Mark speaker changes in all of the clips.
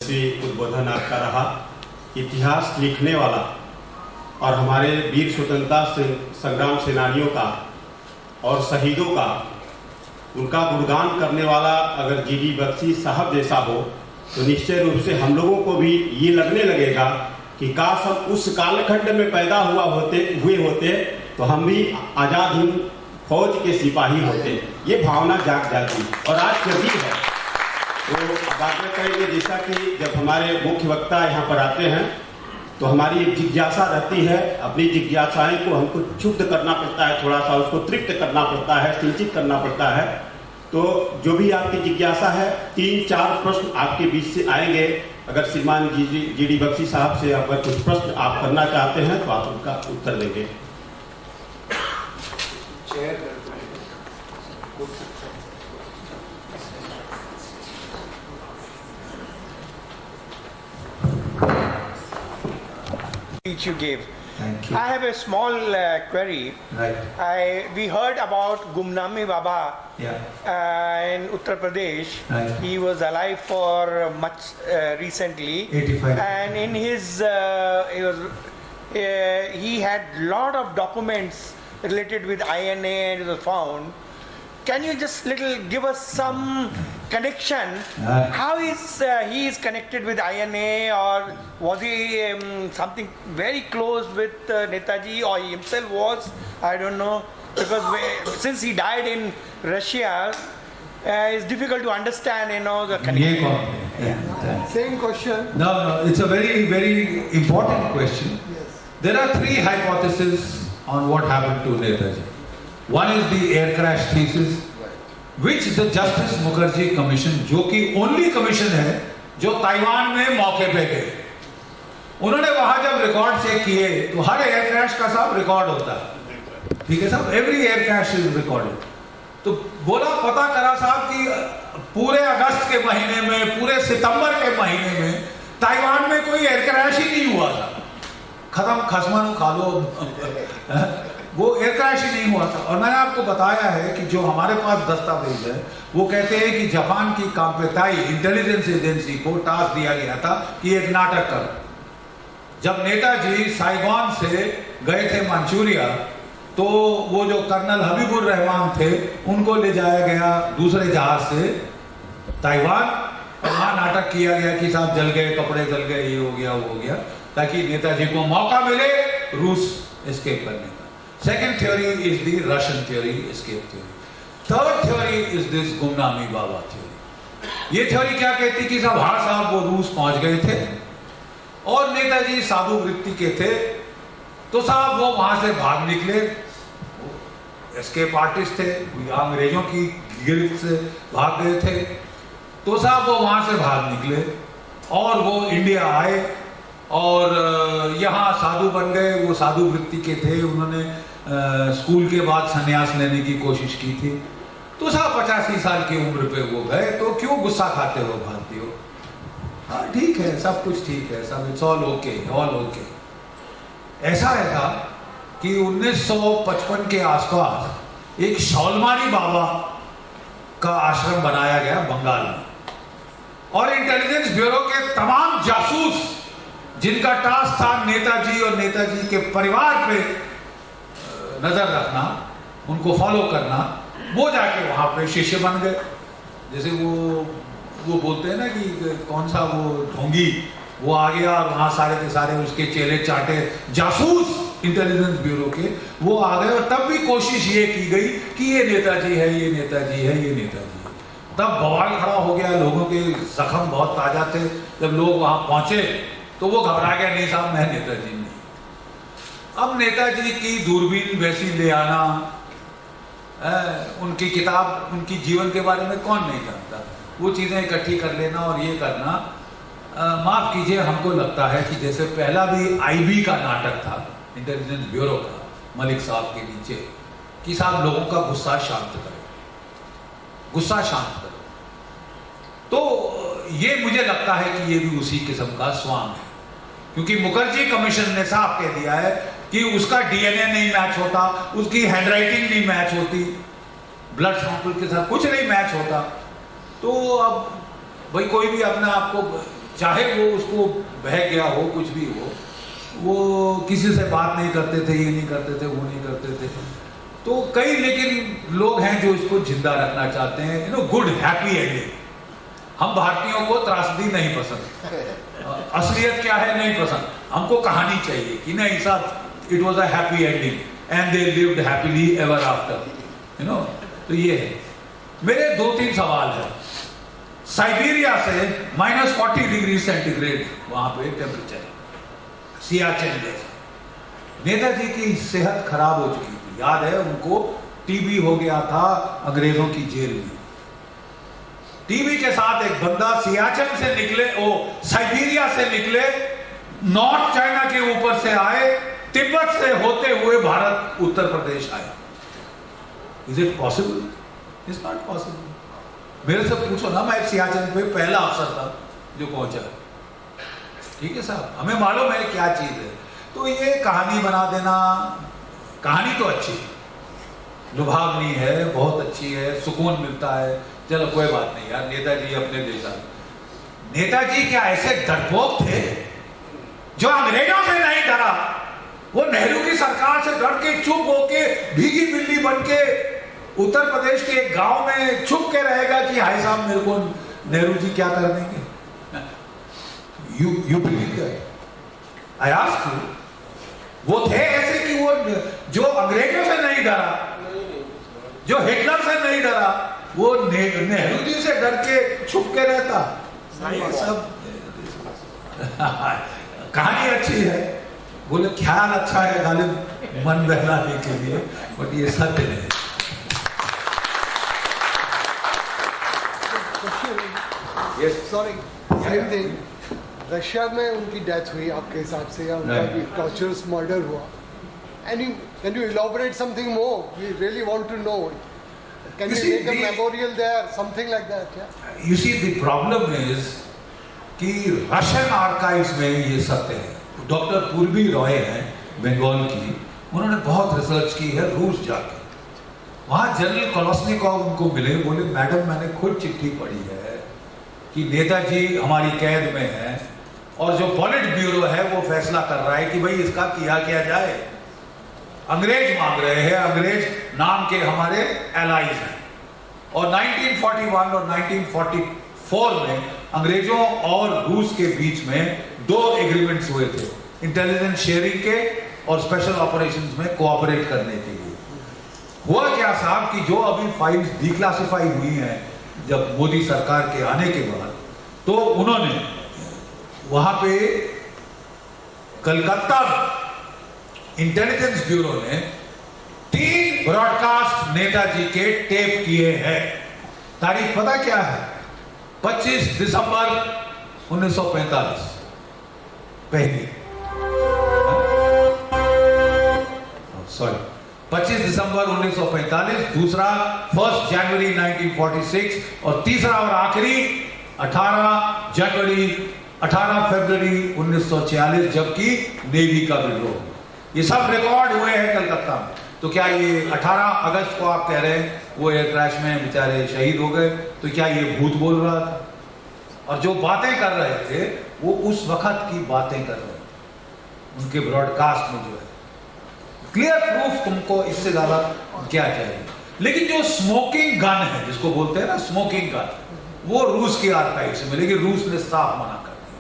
Speaker 1: यशस्वी उद्बोधन आपका रहा। इतिहास लिखने वाला और हमारे वीर स्वतंत्रता संग्राम सेनानियों का और शहीदों का, उनका गुणगान करने वाला अगर जीडी बख्शी साहब जैसा हो तो निश्चय रूप से हम लोगों को भी ये लगने लगेगा कि काश हम उस कालखंड में पैदा हुए होते तो हम भी आज़ाद हिंद फौज के सिपाही होते। ये भावना जाग जाती और आज कभी है। तो बात में कहेंगे जैसा कि जब हमारे मुख्य वक्ता यहाँ पर आते हैं तो हमारी एक जिज्ञासा रहती है, अपनी जिज्ञासाएं को हमको क्षुब्ध करना पड़ता है, थोड़ा सा उसको तृप्त करना पड़ता है, सिंचित करना पड़ता है। तो जो भी आपकी जिज्ञासा है, 3-4 प्रश्न आपके बीच से आएंगे। अगर श्रीमान जीडी बख्शी साहब से अगर कुछ प्रश्न आप करना चाहते हैं तो आप उनका उत्तर देंगे।
Speaker 2: Speech you gave.
Speaker 3: Thank you.
Speaker 2: I have a small query.
Speaker 3: Right.
Speaker 2: We heard about Gumnami Baba in Uttar Pradesh.
Speaker 3: Right.
Speaker 2: He was alive for much recently.
Speaker 3: 85.
Speaker 2: And in his, he had lot of documents related with INA and it was found. Can you just give us some connection? How is he is connected with INA, or was he something very close with Netaji, or he himself was? I don't know, because since he died in Russia, it's difficult to understand, the connection.
Speaker 4: Same question.
Speaker 3: No, it's a very, very important question.
Speaker 4: Yes.
Speaker 3: There are 3 hypotheses on what happened to Netaji. One is the air crash thesis, which the Justice Mukherjee Commission, जो कि only commission है जो Taiwan में मौके पे गए, उन्होंने वहां जब रिकॉर्ड चेक किए तो हर एयर क्रैश का साहब रिकॉर्ड होता है, ठीक है साहब, every air crash is recorded. तो बोला, पता करा साहब कि पूरे अगस्त के महीने में, पूरे सितंबर के महीने में ताइवान में कोई एयर क्रैश ही नहीं हुआ था। खत्म, खसमन खा लो, वो एयर क्रैश ही नहीं हुआ था। और मैंने आपको बताया है कि जो हमारे पास दस्तावेज है वो कहते हैं कि जापान की काम्पेताई इंटेलिजेंस एजेंसी को टास्क दिया गया था कि एक नाटक करो। जब नेताजी साइगॉन से गए थे मंचूरिया, तो वो जो कर्नल हबीबुर रहमान थे उनको ले जाया गया दूसरे जहाज से ताइवान, और वहां नाटक किया गया कि साहब जल गए, कपड़े जल गए, ये हो गया, वो हो गया, ताकि नेताजी को मौका मिले रूस एस्केप करने का। Second theory is the Russian theory, escape theory. Third theory is this Gumnami Baba theory. ये theory क्या कहती कि साहब वो रूस पहुंच गए थे और नेताजी साधु वृत्ति के थे, तो साहब वो वहां से भाग निकले, एस्केप आर्टिस्ट थे, अंग्रेजों की गिरफ्त से भाग गए थे, तो साहब वो वहां से भाग निकले और वो इंडिया आए और यहाँ साधु बन गए। वो साधु वृत्ति के थे, उन्होंने स्कूल के बाद संन्यास लेने की कोशिश की थी। तो साहब 85 साल की उम्र पे वो गए, तो क्यों गुस्सा खाते हो भारतीयों? हाँ ठीक है, सब कुछ ठीक है, सब it's all okay, all okay. ऐसा था कि 1955 के आसपास एक शौलमारी बाबा का आश्रम बनाया गया बंगाल में, और इंटेलिजेंस ब्यूरो के तमाम जासूस जिनका टास्क था नेताजी और नेताजी के परिवार पे नजर रखना, उनको फॉलो करना, वो जाके वहां पे शिष्य बन गए। जैसे वो बोलते हैं ना कि कौन सा वो ढोंगी, वो आ गया और वहां सारे के सारे उसके चेले चाटे जासूस इंटेलिजेंस ब्यूरो के वो आ गए, और तब भी कोशिश ये की गई कि ये नेताजी है, ये नेताजी है, ये नेताजी है। तब बवाल खड़ा हो गया, लोगों के जख्म बहुत ताजा थे। जब लोग वहां पहुंचे तो वो घबरा गया, नहीं साहब मैं नेताजी नहीं। अब नेताजी की दूरबीन वैसी ले आना, उनकी किताब, उनकी जीवन के बारे में कौन नहीं जानता, वो चीज़ें इकट्ठी कर लेना और ये करना, माफ़ कीजिए, हमको लगता है कि जैसे पहला भी आईबी का नाटक था इंटेलिजेंस ब्यूरो का, मलिक साहब के नीचे, कि साहब लोगों का गुस्सा शांत करो, गुस्सा शांत करो। तो ये मुझे लगता है कि ये भी उसी किस्म का स्वांग है, क्योंकि मुखर्जी कमीशन ने साफ कह दिया है कि उसका डीएनए नहीं मैच होता, उसकी हैंडराइटिंग नहीं मैच होती, ब्लड सैंपल के साथ कुछ नहीं मैच होता। तो अब भाई कोई भी अपने आप को चाहे वो उसको बह गया हो, कुछ भी हो, वो किसी से बात नहीं करते थे, ये नहीं करते थे, वो नहीं करते थे। तो कई लेकिन लोग हैं जो इसको जिंदा रखना चाहते हैं, गुड हैप्पी एंडिंग। हम भारतीयों को त्रासदी नहीं पसंद, असलियत क्या है नहीं पसंद, हमको कहानी चाहिए कि नहीं साहब it was a happy ending and they lived happily ever after, तो ये है। मेरे 2-3 सवाल है। साइबेरिया से -40 डिग्री सेंटीग्रेड वहां पे टेम्परेचर, सियाचिन जैसा। नेताजी की सेहत खराब हो चुकी थी, याद है उनको टीबी हो गया था अंग्रेजों की जेल में। टीबी के साथ एक बंदा सियाचिन से निकले, साइबेरिया से निकले, नॉर्थ चाइना के ऊपर से आए, तिब्बत से होते हुए भारत उत्तर प्रदेश आए। Is it possible? It's not possible. मेरे से पूछो ना, मैं सियाचिन पे पहला अफसर था जो पहुंचा। ठीक है साहब, हमें मालूम है क्या चीज है। तो ये कहानी बना देना, कहानी तो अच्छी है, लुभावनी है, बहुत अच्छी है, सुकून मिलता है, चलो कोई बात नहीं यार, नेताजी अपने देश। नेताजी क्या ऐसे डरपोक थे जो अंग्रेजों से नहीं डरा? वो नेहरू की सरकार से डर के चुप होके भीगी बिल्ली बन के उत्तर प्रदेश के एक गांव में छुप के रहेगा कि हाय साहब मेरे को नेहरू जी क्या कर देंगे? You believe that? I ask you, वो थे ऐसे कि वो जो अंग्रेजों से नहीं डरा, जो हिटलर से नहीं डरा, वो नेहरू जी से डर के छुप के रहता। ये सब कहानी अच्छी है, बोले ख्याल अच्छा है गालिब मन बहलाने के लिए, बट ये सत्य नहीं।
Speaker 4: Yes. Sorry, same thing. Russia में उनकी डेथ हुई आपके हिसाब से, या उनका भी टॉर्चरस मर्डर हुआ? Can you elaborate something more? We really want to know. Can you make a memorial there, something like that? Yeah.
Speaker 3: You see, the problem is कि रशियन आर्काइव्स में ये सत्य है। डॉक्टर पूर्वी रॉय हैं बंगाल की, उन्होंने बहुत रिसर्च की है रूस जाके। वहाँ जनरल कोलोस्निकोव उनको मिले, बोले मैडम मैंने खुद चिट्ठी पढ़ी है कि नेताजी हमारी कैद में है और जो पॉलिट ब्यूरो है वो फैसला कर रहा है कि भाई इसका किया जाए। अंग्रेज मांग रहे हैं, अंग्रेज नाम के हमारे एलाइज हैं। और 1941 और 1944 में अंग्रेजों और रूस के बीच में 2 एग्रीमेंट्स हुए थे, इंटेलिजेंस शेयरिंग के और स्पेशल ऑपरेशंस में कोऑपरेट करने के लिए। हुआ क्या साहब कि जो अभी फाइल्स डिक्लासिफाई हुई हैं जब मोदी सरकार के आने के बाद, तो उन्होंने वहां पे कलकत्ता इंटेलिजेंस ब्यूरो ने 3 ब्रॉडकास्ट नेताजी के टेप किए हैं। तारीख पता क्या है? 25 दिसंबर 1945 पहली, सॉरी 25 दिसंबर 1945, दूसरा 1 जनवरी 1946 और तीसरा और आखिरी 18 फरवरी 1946, जबकि नेवी का विद्रोह। ये सब रिकॉर्ड हुए हैं कलकत्ता में। तो क्या ये 18 अगस्त को आप कह रहे हैं वो एयर क्रैश में बेचारे शहीद हो गए, तो क्या ये भूत बोल रहा था? और जो बातें कर रहे थे वो उस वक्त की बातें कर रहे थे, उनके ब्रॉडकास्ट में जो है क्लियर प्रूफ। तुमको इससे ज्यादा क्या चाहिए? लेकिन जो स्मोकिंग गन है, जिसको बोलते हैं ना स्मोकिंग गन, वो रूस की आर्काइव से मिलेगी। रूस ने साफ मना कर दिया।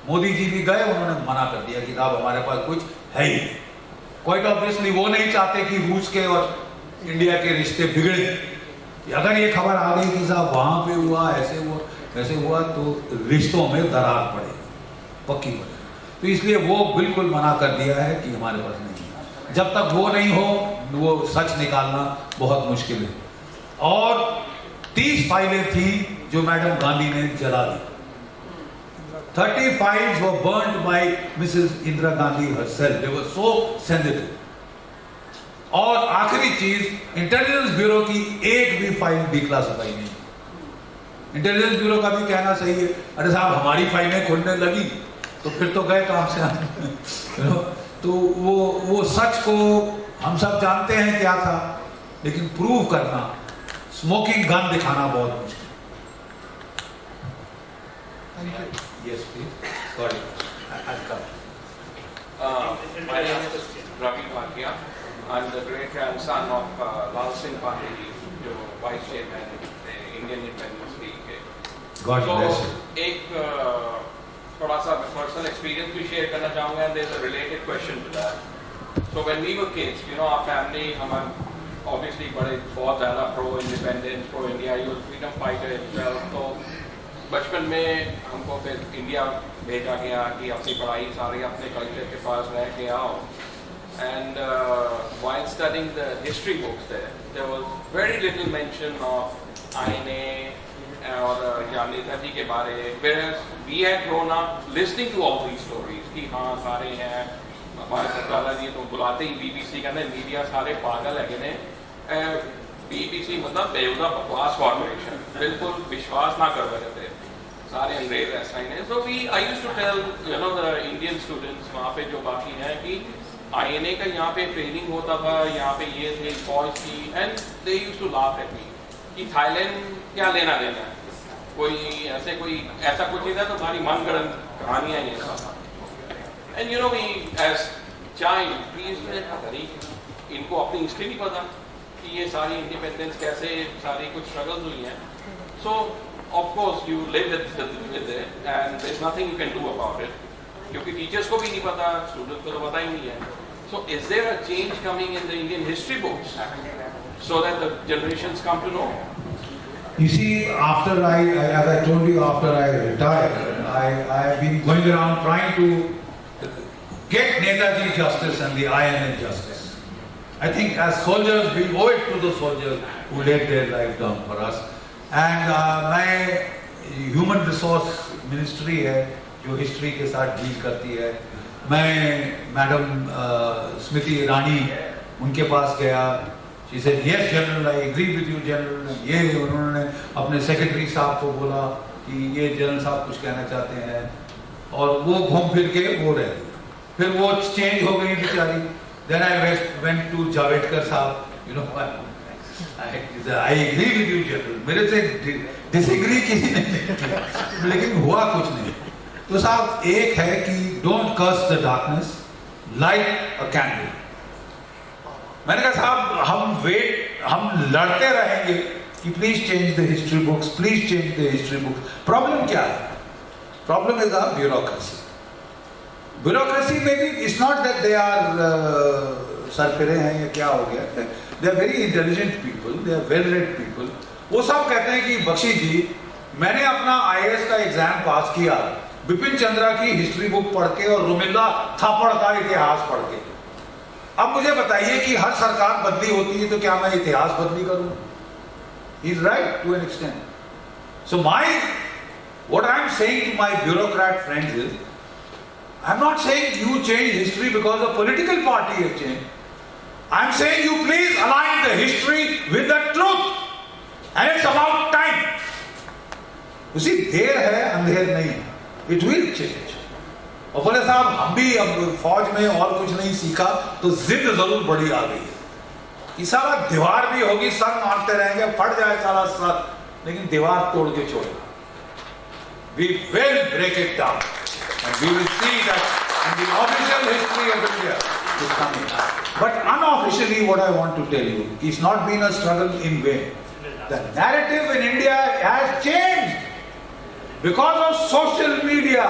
Speaker 3: मोदी जी भी गए, उन्होंने मना कर दिया कि साहब हमारे पास कुछ है ही नहीं। क्वाइट ऑब्वियसली वो नहीं चाहते कि रूस के और इंडिया के रिश्ते बिगड़े। अगर ये खबर आ गई कि साहब वहां पे हुआ, ऐसे हुआ, तो रिश्तों में दरार पड़ेगी, पक्की पड़ेगी। तो इसलिए वो बिल्कुल मना कर दिया है कि हमारे पास नहीं है। जब तक वो नहीं हो, वो सच निकालना बहुत मुश्किल है। और 30 फाइलें थी जो मैडम गांधी ने जला दी। 30 files were burnt by Mrs. Indira Gandhi herself. They were so sensitive. और आखिरी चीज, इंटेलिजेंस ब्यूरो की एक भी फाइल डिक्लासिफाई नहीं। इंटेलिजेंस ब्यूरो का भी कहना सही है, अरे साहब हमारी फाइलें खुलने लगी तो फिर तो गए काम से। तो वो सच को हम सब जानते हैं क्या था, लेकिन प्रूव करना, स्मोकिंग गन दिखाना बहुत मुश्किल।
Speaker 4: Thank you.
Speaker 3: Yes, please. Sorry, I'll come.
Speaker 5: My name is Ravi Bhatia. I'm the great grandson of Lal Singh Pandey, जो vice chairman Indian independence league के.
Speaker 3: God bless you.
Speaker 5: एक थोड़ा सा personal experience भी share करना चाहूँगा, and there's a related question to that. So when we were kids, you know, our family, हम obviously बहुत ज़्यादा pro independence, pro India, he was freedom fighter himself. तो बचपन में हमको फिर इंडिया भेजा गया कि अपनी पढ़ाई सारी अपने कल्चर के पास रह के आओ. And while studying the history books there was very little mention of INA or Netaji के बारे. Whereas we had grown up listening to all these stories कि हाँ सारे हैं, हमारे सरकार जी तो बुलाते ही BBC कहते हैं मीडिया सारे पागल है कि नहीं. BBC मतलब बेहुदा बकवास कॉर्पोरेशन, बिल्कुल विश्वास ना कर रहे थे, सारे अंग्रेज ऐसा ही नहीं. So I used to tell the Indian students वहाँ पे जो बाकी हैं कि INA का यहाँ पे ट्रेनिंग होता था, यहाँ पे ये थे फौज की, and they used to laugh at me कि थाईलैंड क्या लेना देना है, कोई ऐसा कुछ नहीं था, तो हमारी मनगढ़ंत कहानियाँ ये सब. And we as child we used to say इनको अपनी हिस्ट्री नहीं पता कि ये सारी इंडिपेंडेंस कैसे सारी कुछ स्ट्रगल्स हुई हैं. So of course you live with it and there's nothing you can do about it क्योंकि टीचर्स को भी नहीं पता, स्टूडेंट को तो पता ही नहीं है. So is there a change coming in the Indian history books so that the generations come to know?
Speaker 3: You see, after as I told you, after I retired, I have been going around trying to get Netaji justice and the INA justice. I think as soldiers, we owe it to the soldiers who laid their life down for us. And my human resource ministry है जो history के साथ deal करती है. मैं madam Smriti Irani उनके पास गया. She said, yes general, I agree with you general. ये उन्होंने अपने सेक्रेटरी साहब को बोला कि ये जनरल साहब कुछ कहना चाहते हैं, और वो घूम फिर के वो रहे. फिर वो चेंज हो गई बेचारी. Then I went to Javadekar साहब. I agree with you general. मेरे से डिसएग्री किसी ने नहीं किया, लेकिन हुआ कुछ नहीं. तो साहब एक है कि don't curse the darkness, light a candle. मैंने कहा साहब हम लड़ते रहेंगे कि please change the history books, please change the history books. Problem क्या है? Problem is our bureaucracy. Bureaucracy में भी it's not that they are सरफिरे हैं या क्या हो गया. They are very intelligent people, they are well read people. वो सब कहते हैं कि बख्शी जी मैंने अपना IAS का एग्जाम पास किया बिपिन चंद्रा की हिस्ट्री बुक पढ़ के और रुमिल्ला थापड़ का इतिहास पढ़ के. अब मुझे बताइए कि हर सरकार बदली होती है तो क्या मैं इतिहास बदली करूं? He is right to an extent. So what I am saying to my bureaucrat friends is, I am not saying you change history because a political party has changed. I am saying you please align the history with the truth, and it's about time. You see, देर है अंधेर नहीं है. It will change. और बोले साहब हम भी अब फौज में और कुछ नहीं सीखा तो जिद जरूर बड़ी आ गई है कि सारा दीवार भी होगी, सर मारते रहेंगे, फट जाए सारा सर, लेकिन दीवार तोड़ के छोड़ो. We will break it down and we will see that in the official history of India is coming. But unofficially what I want to tell you, it's not been a struggle in vain. The narrative in India has changed because of social media.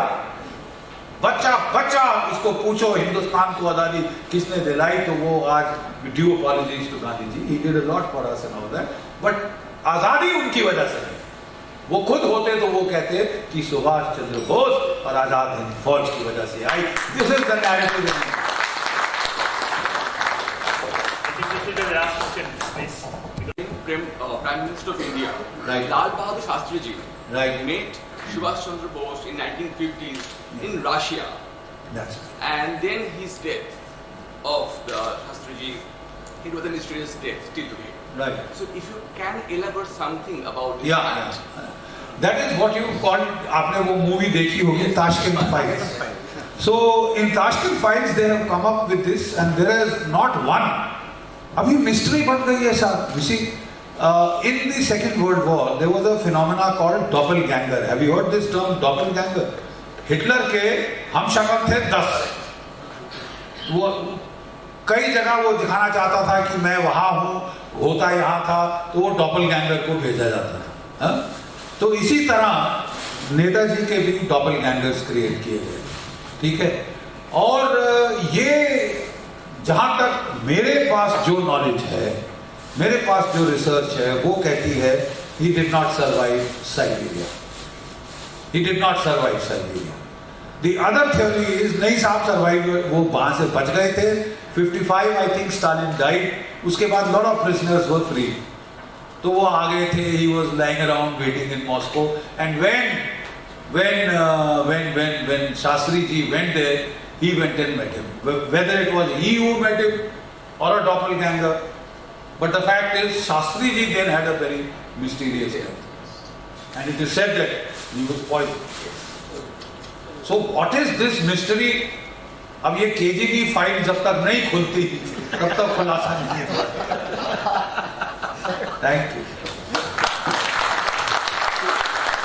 Speaker 3: बच्चा उसको पूछो हिंदुस्तान को आजादी किसने दिलाई तो वो आज due apologies to Gandhi ji. He did a lot for us and all that, but आजादी उनकी वजह से नहीं. वो खुद होते तो वो कहते कि सुभाष चंद्र बोस और आजाद हिंद फौज की वजह से आई. This is the narrative.
Speaker 6: Prime Minister of India,
Speaker 3: Right.
Speaker 6: Lal Bahadur Shastri ji,
Speaker 3: Right.
Speaker 6: met Subhash Chandra Bose in 1950s in Russia,
Speaker 3: That's
Speaker 6: and then his death of the Shastri ji, it was a mysterious death till today.
Speaker 3: right.
Speaker 6: So if you can elaborate something about this
Speaker 3: Yeah,
Speaker 6: act.
Speaker 3: that is what you call. आपने वो movie देखी होगी Tashkent files. So in Tashkent Files they have come up with this and there is not one. अभी mystery बन गई है साहब. You see, in the Second World War there was a phenomena called doppelganger. Have you heard this term doppelganger? Hitler के हमशक्ल थे 10। वो कई जगह वो दिखाना चाहता था कि मैं वहां हूं, होता यहाँ था, तो वो डॉपलगैंगर को भेजा जाता था। हा? तो इसी तरह नेताजी के भी डॉपलगैंगर्स क्रिएट किए गए, ठीक है। और ये जहां तक मेरे पास जो नॉलेज है, मेरे पास जो रिसर्च है, वो कहती है he did not survive Siberia. He did not survive Siberia. The other theory is नहीं साहब survive, वो वहां से बच गए थे। 55 I think Stalin died. उसके बाद lot of prisoners were free. तो वो आ गए थे, he was lying around waiting in Moscow. And when Shastri ji went there, he went and met him. Whether it was he who met him or a doppelganger, but the fact is Shastri ji then had a very mysterious death. And it is said that he was poisoned. So what is this mystery? अब ये KGB file जब तक नहीं खुलती तब तक खुलासा नहीं है। Thank you.